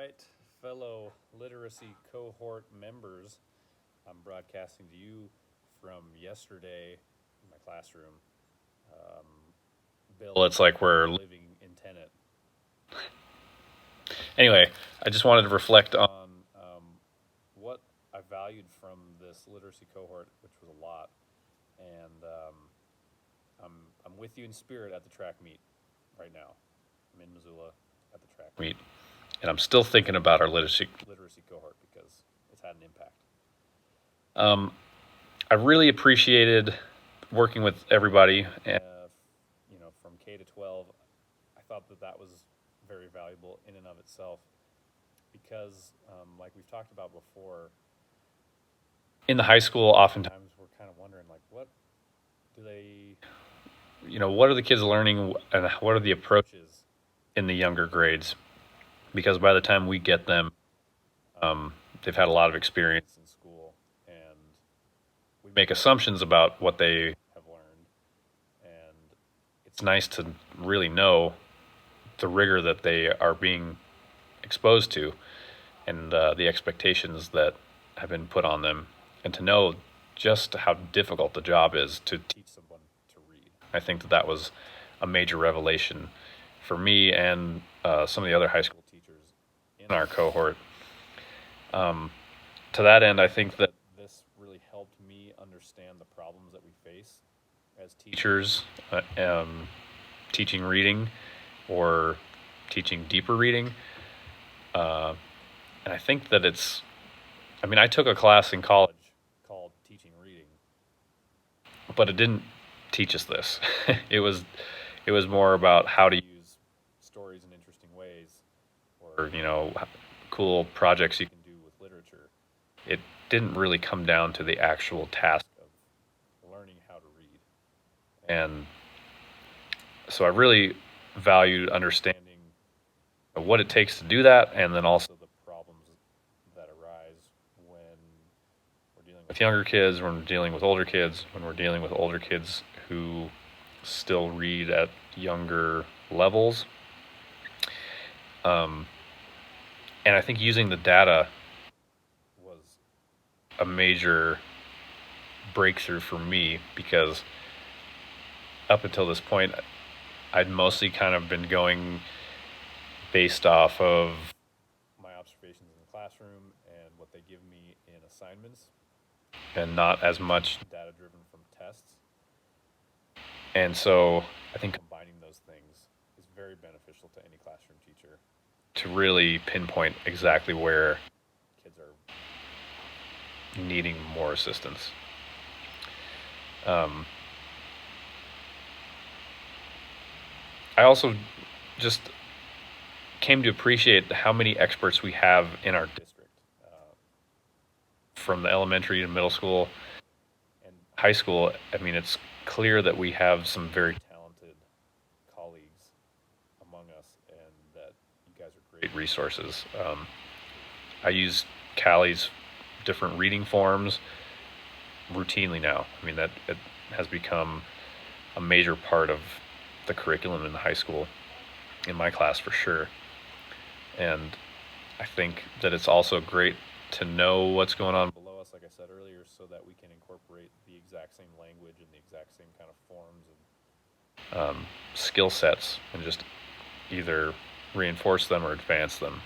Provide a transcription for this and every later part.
right, fellow literacy cohort members, I'm broadcasting to you from yesterday in my classroom. Um, Bill, it's like we're living in Tenet. Anyway, I just wanted to reflect on what I valued from this literacy cohort, which was a lot, and I'm with you in spirit at the track meet right now. I'm in Missoula at the track meet, and I'm still thinking about our literacy cohort because it's had an impact. I really appreciated working with everybody, from K to 12. I thought that was very valuable in and of itself because, like we've talked about before, in the high school, oftentimes we're kind of wondering, like, what do they, what are the kids learning and what are the approaches in the younger grades? Because by the time we get them, they've had a lot of experience in school, and we make assumptions about what they have learned. And it's nice to really know the rigor that they are being exposed to and the expectations that have been put on them, and to know just how difficult the job is to teach someone to read. I think that was a major revelation for me and some of the other high school teachers in our cohort. To that end, I think that this really helped me understand the problems that we face as teachers, teaching reading or teaching deeper reading. And I think that I took a class in college called Teaching Reading, but it didn't teach us this. it was more about how to use stories in interesting ways, or cool projects you can do with literature. It didn't really come down to the actual task of learning how to read. And so I really valued understanding what it takes to do that, and then also the problems that arise when we're dealing with younger kids, when we're dealing with older kids, when we're dealing with older kids who still read at younger levels. And I think using the data was a major breakthrough for me, because up until this point, I'd mostly kind of been going based off of my observations in the classroom and what they give me in assignments, and not as much data driven from tests. And so I think combining those things is very beneficial to any classroom teacher to really pinpoint exactly where kids are needing more assistance. I also just came to appreciate how many experts we have in our district, from the elementary to middle school and high school. I mean, it's clear that we have some very talented colleagues among us, and that you guys are great resources. I use Callie's different reading forms routinely now. I mean, that it has become a major part of the curriculum in the high school, in my class for sure. And I think that it's also great to know what's going on below us, like I said earlier, so that we can incorporate the exact same language and the exact same kind of forms and skill sets, and just either reinforce them or advance them.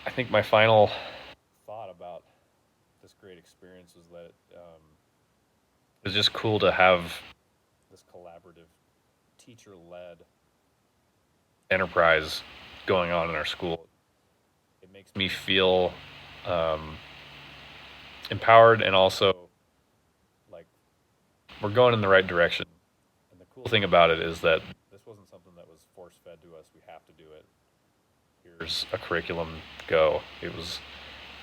I think my final thought about this great experience was that it was just cool to have this collaborative, teacher-led enterprise going on in our school. It makes me feel empowered, and also like we're going in the right direction. And the cool thing about it is that this wasn't something that was force-fed to us. We have to do it. Here's a curriculum, go. It was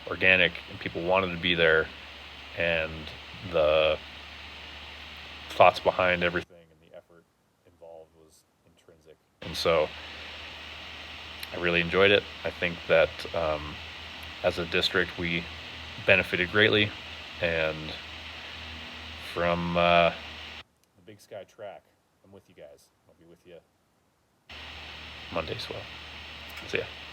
organic, and people wanted to be there, and the thoughts behind everything and the effort involved was intrinsic. And so I really enjoyed it. I think that as a district, we benefited greatly. And from the Big Sky track, I'm with you guys. I'll be with you Monday as well. See ya.